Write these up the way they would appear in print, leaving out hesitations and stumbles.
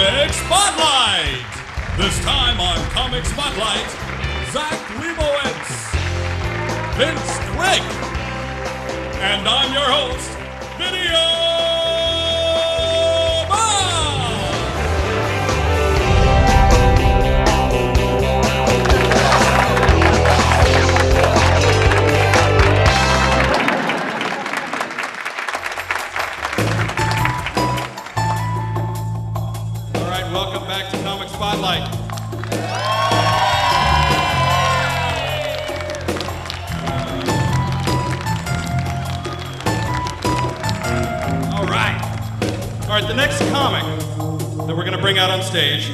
Comixspotlight! This time on Comixspotlight, Zak Lebowitz, Vince, and I'm your host, Videobob! All right, welcome back to Comixspotlight. All right, the next comic that we're going to bring out on stage,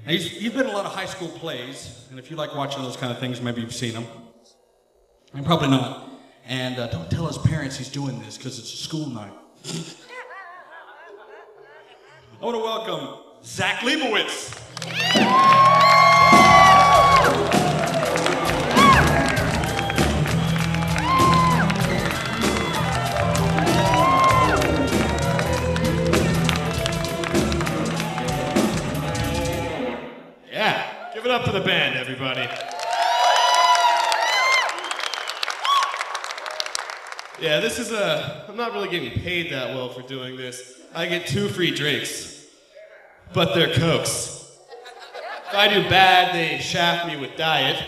he's been in a lot of high school plays, and if you like watching those kind of things, maybe you've seen them. And probably not. And don't tell his parents he's doing this, because it's a school night. I want to welcome Zak Lebowitz. Give it up for the band, everybody. Yeah, this is I'm not really getting paid that well for doing this. I get 2 free drinks, but they're Cokes. If I do bad, they shaft me with diet.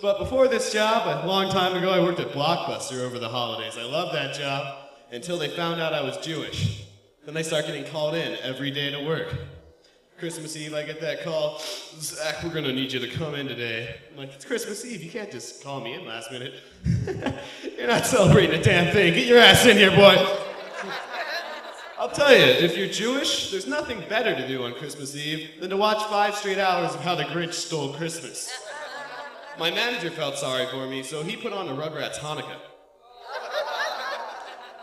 But before this job, a long time ago, I worked at Blockbuster over the holidays. I loved that job until they found out I was Jewish. Then they start getting called in every day to work. Christmas Eve, I get that call, Zach, we're gonna need you to come in today. I'm like, it's Christmas Eve, you can't just call me in last minute. You're not celebrating a damn thing, get your ass in here, boy. I'll tell you, if you're Jewish, there's nothing better to do on Christmas Eve than to watch 5 straight hours of How the Grinch Stole Christmas. My manager felt sorry for me, so he put on the Rugrats Hanukkah.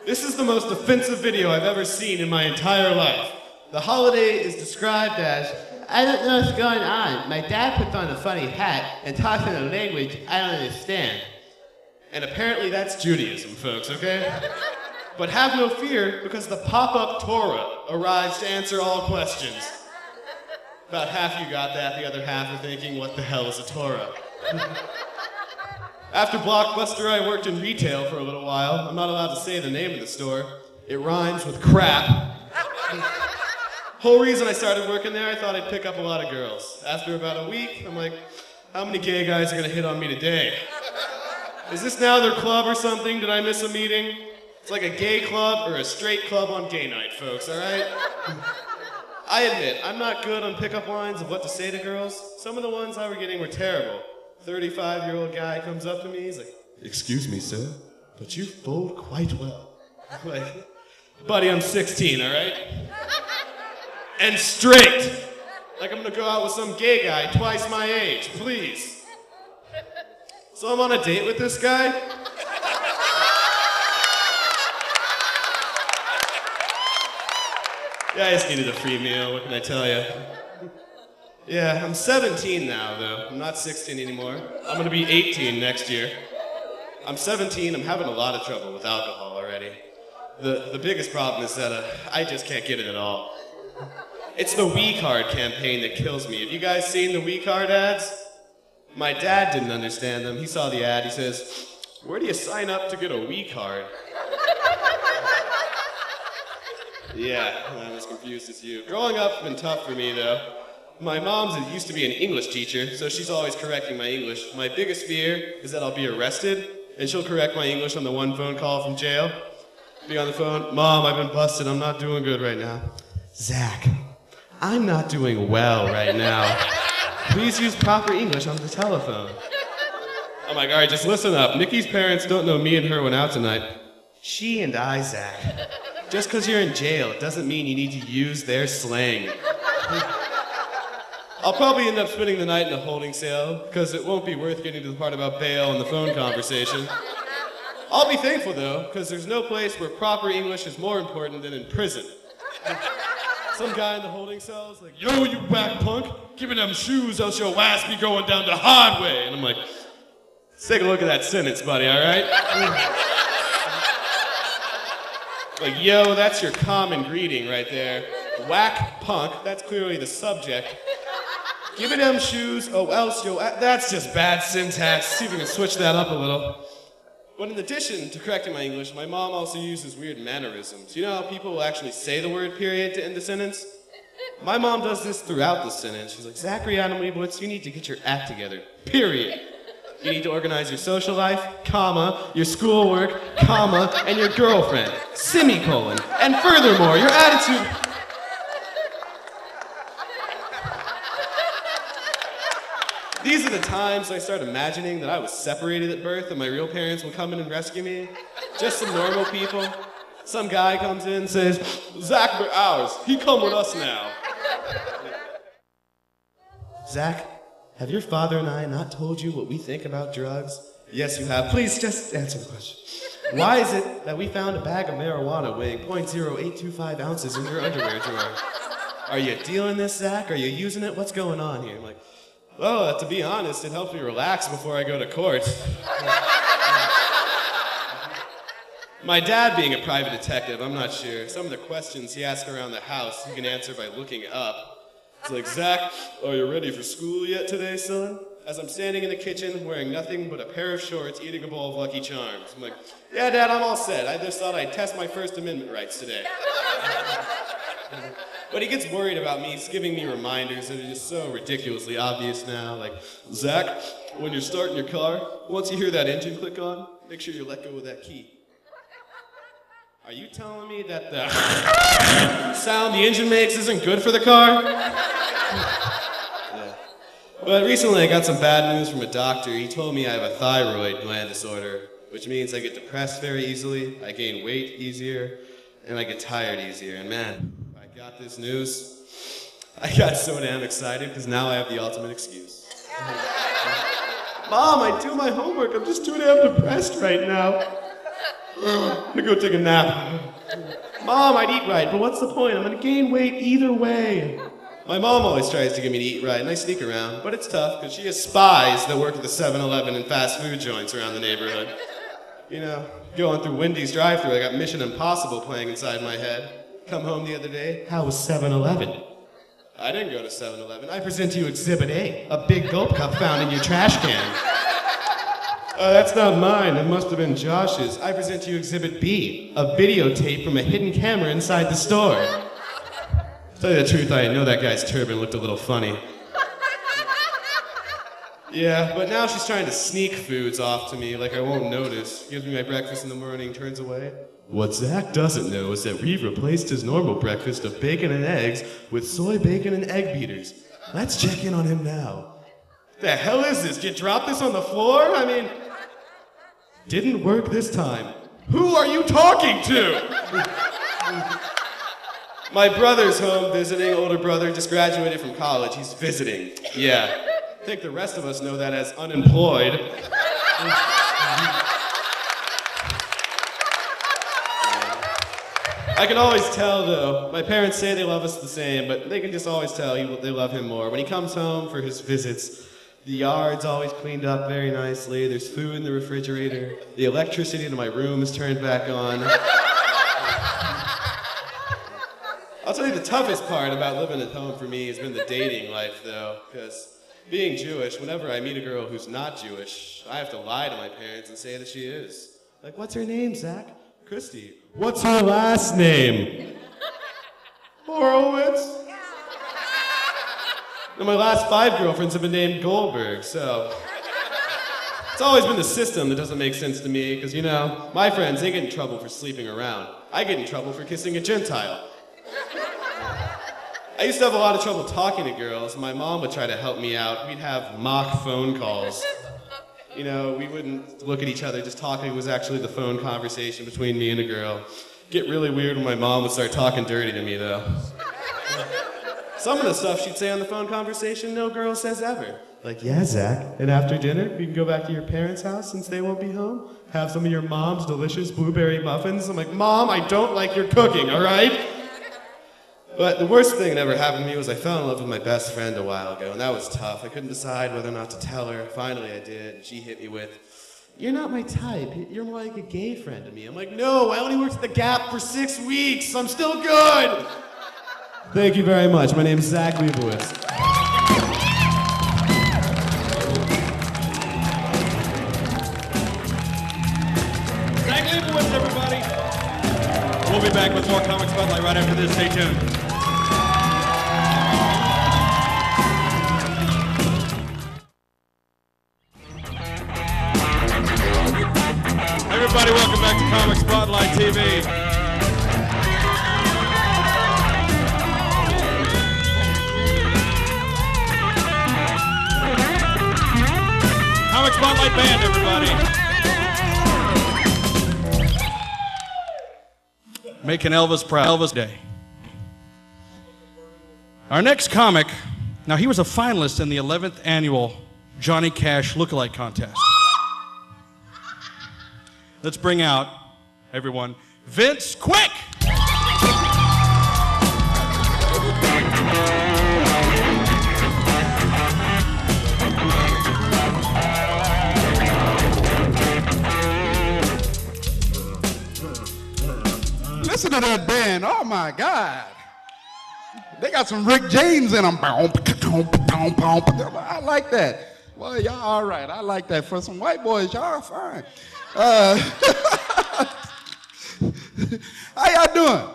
This is the most offensive video I've ever seen in my entire life. The holiday is described as, I don't know what's going on. My dad puts on a funny hat and talks in a language I don't understand. And apparently that's Judaism, folks, okay? But have no fear, because the pop-up Torah arrives to answer all questions. About half you got that, the other half are thinking, what the hell is a Torah? After Blockbuster, I worked in retail for a little while. I'm not allowed to say the name of the store. It rhymes with crap. Whole reason I started working there, I thought I'd pick up a lot of girls. After about a week, I'm like, how many gay guys are gonna hit on me today? Is this now their club or something? Did I miss a meeting? It's like a gay club or a straight club on gay night, folks, all right? I admit, I'm not good on pickup lines of what to say to girls. Some of the ones I were getting were terrible. 35-year-old guy comes up to me, he's like, excuse me, sir, but you fold quite well. I'm like, buddy, I'm 16, all right? And straight. Like I'm gonna go out with some gay guy twice my age, please. So I'm on a date with this guy. Yeah, I just needed a free meal, what can I tell you? Yeah, I'm 17 now, though. I'm not 16 anymore. I'm gonna be 18 next year. I'm 17, I'm having a lot of trouble with alcohol already. The biggest problem is that I just can't get it at all. It's the Wii card campaign that kills me. Have you guys seen the Wii card ads? My dad didn't understand them. He saw the ad, he says, where do you sign up to get a Wii card? Yeah, I'm as confused as you. Growing up's been tough for me, though. My mom's used to be an English teacher, so she's always correcting my English. My biggest fear is that I'll be arrested, and she'll correct my English on the one phone call from jail. Be on the phone, Mom, I've been busted, I'm not doing good right now. Zach, I'm not doing well right now. Please use proper English on the telephone. I'm like, all right, just listen up. Nikki's parents don't know me and her went out tonight. She and I, Zach. Just because you're in jail doesn't mean you need to use their slang. I'll probably end up spending the night in a holding cell, because it won't be worth getting to the part about bail and the phone conversation. I'll be thankful, though, because there's no place where proper English is more important than in prison. Some guy in the holding cell is like, yo, you whack punk, give me them shoes, else your ass be going down the hard way. And I'm like, let's take a look at that sentence, buddy, all right? Like, yo, that's your common greeting right there. Whack punk, that's clearly the subject. Give it them shoes, oh else yo, that's just bad syntax. See if we can switch that up a little. But in addition to correcting my English, my mom also uses weird mannerisms. You know how people will actually say the word period to end a sentence? My mom does this throughout the sentence. She's like, Zachary Adam Lebowitz, you need to get your act together, period. You need to organize your social life, comma, your schoolwork, comma, and your girlfriend, semicolon. And furthermore, your attitude... These are the times I start imagining that I was separated at birth and my real parents will come in and rescue me. Just some normal people. Some guy comes in and says, Zach, we're ours. He come with us now. Zach, have your father and I not told you what we think about drugs? Yes, you have. Please just answer the question. Why is it that we found a bag of marijuana weighing .0825 ounces in your underwear drawer? Are you dealing this, Zach? Are you using it? What's going on here? I'm like, well, to be honest, it helps me relax before I go to court. My dad being a private detective, I'm not sure. Some of the questions he asks around the house, he can answer by looking up. It's like, Zach, are you ready for school yet today, son? As I'm standing in the kitchen, wearing nothing but a pair of shorts, eating a bowl of Lucky Charms. I'm like, yeah, Dad, I'm all set. I just thought I'd test my First Amendment rights today. But he gets worried about me, giving me reminders that are just so ridiculously obvious now. Like, Zach, when you're starting your car, once you hear that engine click on, make sure you let go of that key. Are you telling me that the sound the engine makes isn't good for the car? Yeah. But recently I got some bad news from a doctor. He told me I have a thyroid gland disorder, which means I get depressed very easily, I gain weight easier, and I get tired easier. And man, I got this news, I got so damn excited because now I have the ultimate excuse. Mom, I do my homework. I'm just too damn depressed right now. I'm gonna go take a nap. Mom, I'd eat right, but what's the point? I'm gonna gain weight either way. My mom always tries to get me to eat right, and I sneak around, but it's tough because she has spies that work at the 7-Eleven and fast food joints around the neighborhood. You know, going through Wendy's drive-thru, I got Mission Impossible playing inside my head. Come home the other day, how was 7-Eleven? I didn't go to 7-Eleven. I present to you Exhibit A, a big gulp cup found in your trash can. That's not mine. It must have been Josh's. I present to you Exhibit B, a videotape from a hidden camera inside the store. To tell you the truth, I know that guy's turban looked a little funny. Yeah, but now she's trying to sneak foods off to me like I won't notice. Gives me my breakfast in the morning, turns away. What Zach doesn't know is that we've replaced his normal breakfast of bacon and eggs with soy bacon and egg beaters. Let's check in on him now. The hell is this? Did you drop this on the floor? I mean, didn't work this time. Who are you talking to? My brother's home visiting. Older brother just graduated from college. He's visiting. Yeah. I think the rest of us know that as unemployed. I can always tell, though. My parents say they love us the same, but they can just always tell they love him more. When he comes home for his visits, the yard's always cleaned up very nicely. There's food in the refrigerator. The electricity in my room is turned back on. I'll tell you the toughest part about living at home for me has been the dating life, though, because being Jewish, whenever I meet a girl who's not Jewish, I have to lie to my parents and say that she is. Like, what's her name, Zach? Christy. What's her last name? Horowitz. And my last 5 girlfriends have been named Goldberg, so it's always been the system that doesn't make sense to me, because, you know, my friends, they get in trouble for sleeping around. I get in trouble for kissing a Gentile. I used to have a lot of trouble talking to girls. My mom would try to help me out. We'd have mock phone calls. You know, we wouldn't look at each other, just talking. It was actually the phone conversation between me and a girl. Get really weird when my mom would start talking dirty to me, though. Some of the stuff she'd say on the phone conversation, no girl says ever. Like, yeah, Zach, and after dinner, we can go back to your parents' house since they won't be home? Have some of your mom's delicious blueberry muffins? I'm like, Mom, I don't like your cooking, all right? But the worst thing that ever happened to me was I fell in love with my best friend a while ago, and that was tough. I couldn't decide whether or not to tell her. Finally, I did, and she hit me with, "You're not my type. You're more like a gay friend to me." I'm like, "No, I only worked at the Gap for 6 weeks. I'm still good." Thank you very much. My name is Zak Lebowitz. Zak Lebowitz, everybody. We'll be back with more Comic Spotlight right after this. Stay tuned. Everybody, welcome back to Comic Spotlight TV. Comic Spotlight Band, everybody. Making Elvis proud. Elvis Day. Our next comic, now he was a finalist in the 11th annual Johnny Cash Lookalike Contest. Let's bring out, everyone, Vince, quick! Listen to that band. Oh my God. They got some Rick James in them. I like that. Well, y'all all right. I like that. For some white boys, y'all fine. How y'all doing?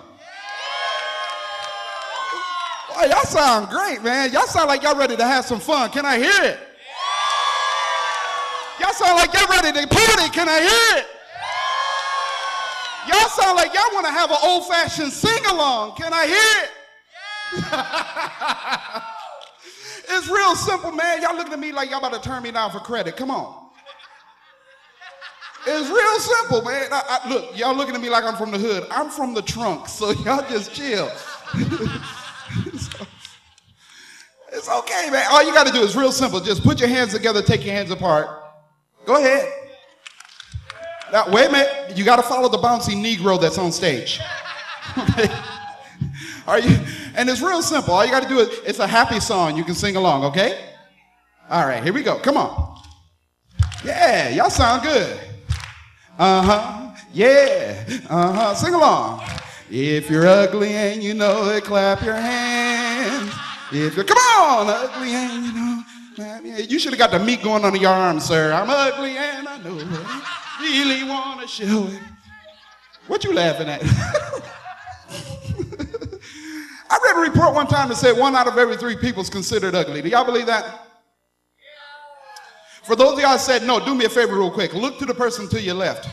Well, y'all sound great, man. Y'all sound like y'all ready to have some fun. Can I hear it? Y'all sound like y'all ready to party. Can I hear it? Y'all sound like y'all want to have an old-fashioned sing-along. Can I hear it? It's real simple, man. Y'all looking at me like y'all about to turn me down for credit. Come on. It's real simple, man. Look, y'all looking at me like I'm from the hood. I'm from the trunk, so y'all just chill. It's okay, man. All you got to do is real simple. Just put your hands together, take your hands apart. Go ahead. Now, wait a minute. You got to follow the bouncy Negro that's on stage. Okay? Are you? And it's real simple. All you got to do is, it's a happy song. You can sing along, okay? All right, here we go. Come on. Yeah, y'all sound good. Uh-huh. Yeah. Uh-huh. Sing along. If you're ugly and you know it, clap your hands. If you're, come on, ugly and you know, clap your hands. You should have got the meat going under your arm, sir. I'm ugly and I know it. Really want to show it. What you laughing at? I read a report one time that said 1 out of every 3 people is considered ugly. Do y'all believe that? For those of y'all that said no, do me a favor real quick. Look to the person to your left.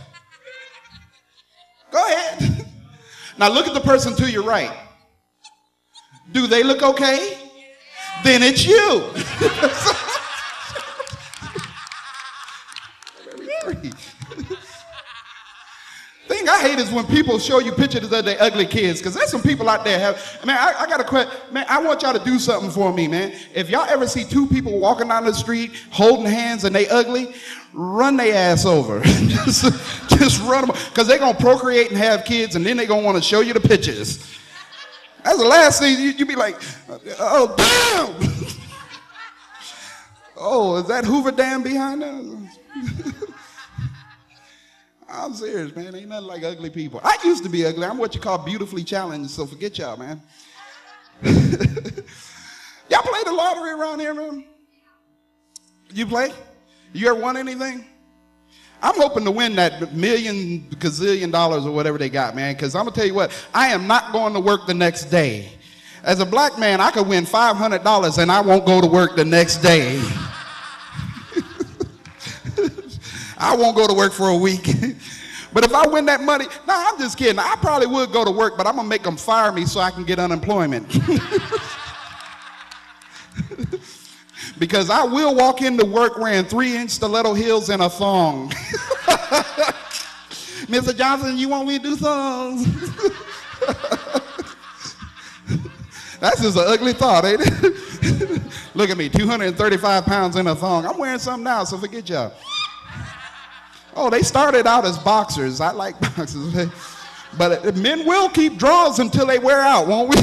Go ahead. Now look at the person to your right. Do they look okay? Then it's you. Thing I hate is when people show you pictures of their ugly kids, because there's some people out there have, man, I got a question, man, I want y'all to do something for me, man. If y'all ever see 2 people walking down the street holding hands and they ugly, run their ass over. just run them, because they're going to procreate and have kids, and then they're going to want to show you the pictures. That's the last thing, you be like, oh, damn. Oh, is that Hoover Dam behind us? I'm serious, man. Ain't nothing like ugly people. I used to be ugly. I'm what you call beautifully challenged, so forget y'all, man. Y'all play the lottery around here, man? You play? You ever won anything? I'm hoping to win that gazillion dollars or whatever they got, man, because I'm going to tell you what, I am not going to work the next day. As a black man, I could win $500 and I won't go to work the next day. I won't go to work for a week. But if I win that money, no, I'm just kidding. I probably would go to work, but I'm going to make them fire me so I can get unemployment. Because I will walk into work wearing 3-inch stiletto heels and a thong. Mr. Johnson, you want me to do thongs? That's just an ugly thought, ain't it? Look at me, 235 pounds in a thong. I'm wearing something now, so forget y'all. Oh, they started out as boxers. I like boxers. But men will keep drawers until they wear out, won't we?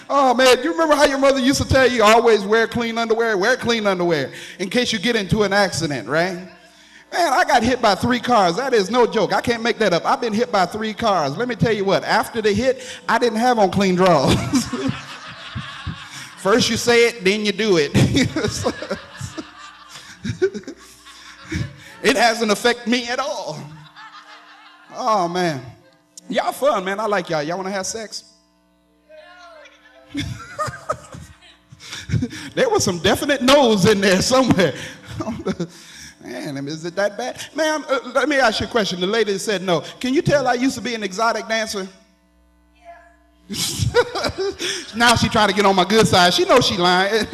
Oh, man, you remember how your mother used to tell you always wear clean underwear? Wear clean underwear in case you get into an accident, right? Man, I got hit by 3 cars. That is no joke. I can't make that up. I've been hit by 3 cars. Let me tell you what, after the hit, I didn't have on clean drawers. First you say it, then you do it. It hasn't affected me at all. Oh, man. Y'all fun, man. I like y'all. Y'all want to have sex? There was some definite no's in there somewhere. Man, is it that bad? Ma'am, let me ask you a question. The lady said no. Can you tell I used to be an exotic dancer? Now she trying to get on my good side. She knows she lying.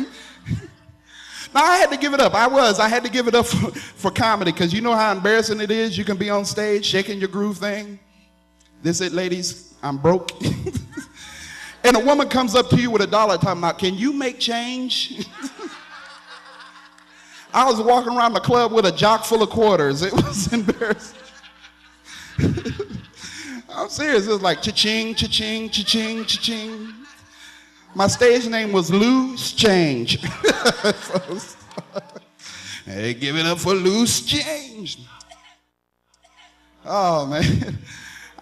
Now I had to give it up. I had to give it up for comedy, because you know how embarrassing it is. You can be on stage shaking your groove thing. This it, ladies. I'm broke. And a woman comes up to you with $1 talking about, can you make change? I was walking around the club with a jock full of quarters. It was embarrassing. I'm serious. It was like cha-ching, cha-ching, cha-ching, cha-ching. My stage name was Loose Change. Hey, give it up for Loose Change. Oh, man.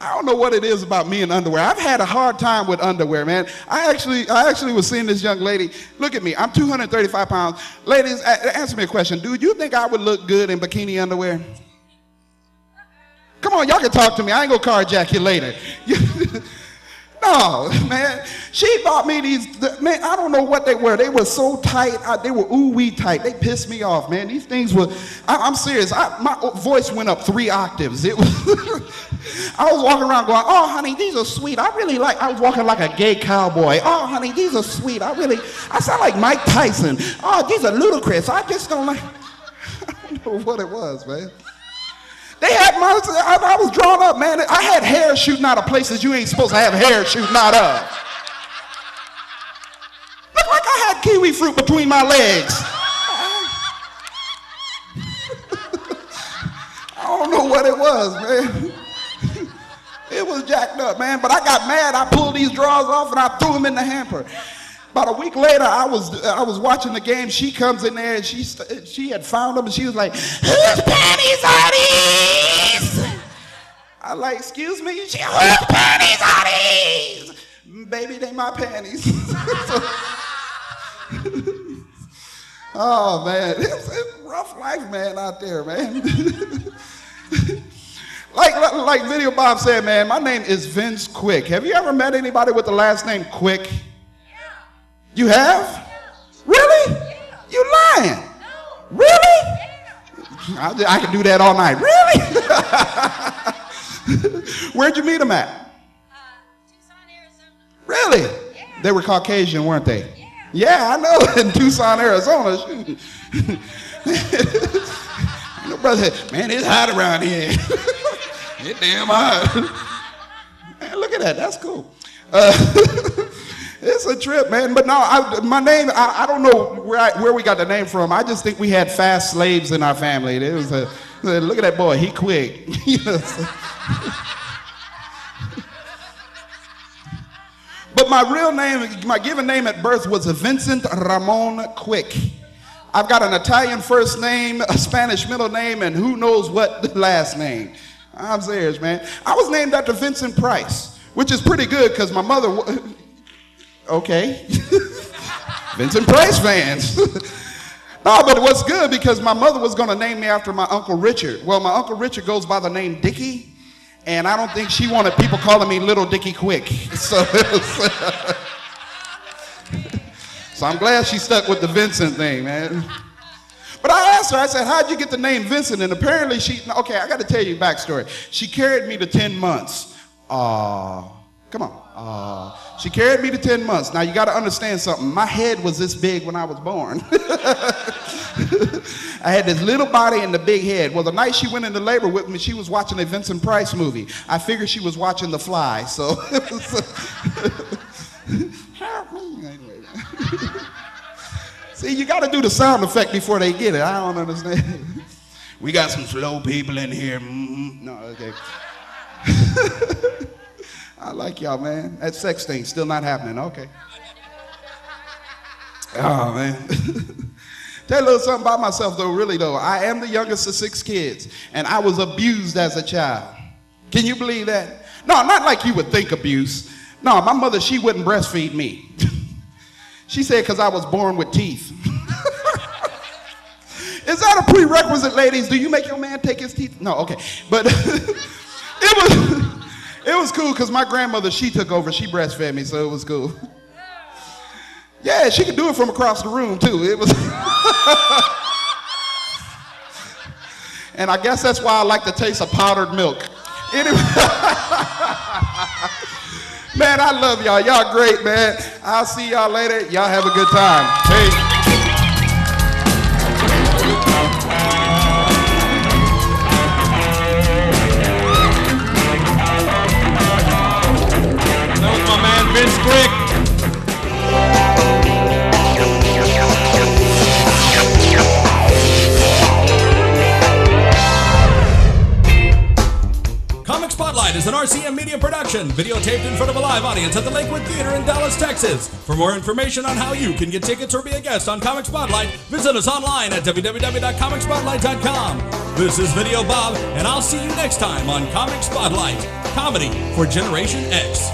I don't know what it is about me and underwear. I've had a hard time with underwear, man. I actually was seeing this young lady. Look at me. I'm 235 pounds. Ladies, answer me a question. Do you think I would look good in bikini underwear? Come on, y'all can talk to me. I ain't gonna carjack you later. No, man. She bought me these, man, I don't know what they were. They were so tight. They were ooh-wee tight. They pissed me off, man. These things were, I'm serious. My voice went up 3 octaves. It was, I was walking around going, oh, honey, these are sweet. I was walking like a gay cowboy. Oh, honey, these are sweet. I sound like Mike Tyson. Oh, these are ludicrous. I just don't like, I don't know what it was, man. They had I was drawn up, man. I had hair shooting out of places you ain't supposed to have hair shooting out of. Looked like I had kiwi fruit between my legs. I don't know what it was, man. It was jacked up, man. But I got mad. I pulled these drawers off and I threw them in the hamper. About a week later, I was watching the game. She comes in there and she had found them and she was like, whose panties are these? I like, excuse me? Whose panties are these? Baby, they my panties. Oh, man. It's a rough life, man, out there, man. Like Videobob said, man, my name is Vince Quick. Have you ever met anybody with the last name Quick? You have? Really? You lying? Really? I can do that all night. Really? Where'd you meet them at? Tucson, Arizona. Really? Yeah. They were Caucasian, weren't they? Yeah, I know. In Tucson, Arizona. No brother, man, it's hot around here. It's damn hot. Man, look at that. That's cool. It's a trip, man. But no, my name, I don't know where we got the name from. I just think we had fast slaves in our family. It was look at that boy, he quick. But my real name, my given name at birth was Vincent Ramon Quick. I've got an Italian first name, a Spanish middle name, and who knows what last name. I'm serious, man. I was named after Vincent Price, which is pretty good because my mother... Okay. Vincent Price fans. No, but it was good because my mother was going to name me after my Uncle Richard. Well, my Uncle Richard goes by the name Dickie, and I don't think she wanted people calling me Little Dickie Quick. So I'm glad she stuck with the Vincent thing, man. But I asked her, I said, how'd you get the name Vincent? And apparently okay, I got to tell you a backstory. She carried me to 10 months. Come on. She carried me to 10 months. Now, you got to understand something. My head was this big when I was born. I had this little body and the big head. Well, the night she went into labor with me, she was watching a Vincent Price movie. I figured she was watching The Fly, so it was... Help me. Anyway. See, you got to do the sound effect before they get it. I don't understand. We got some slow people in here. No, okay. I like y'all, man. That sex thing still not happening. Okay. Oh, man. Tell you a little something about myself, though, really, though. I am the youngest of 6 kids, and I was abused as a child. Can you believe that? No, not like you would think abuse. No, my mother, she wouldn't breastfeed me. She said because I was born with teeth. Is that a prerequisite, ladies? Do you make your man take his teeth? No, okay. But it was cool because my grandmother, she took over. She breastfed me, so it was cool. Yeah, she could do it from across the room, too. It was... And I guess that's why I like the taste of powdered milk. Anyway... Man, I love y'all. Y'all great, man. I'll see y'all later. Y'all have a good time. Peace. That was my man, Vince Quick. Comic Spotlight is an RCM Media production, videotaped in front of a live audience at the Lakewood Theater in Dallas, Texas. For more information on how you can get tickets or be a guest on Comic Spotlight, visit us online at www.comixspotlight.com. This is Videobob, and I'll see you next time on Comic Spotlight, comedy for Generation X.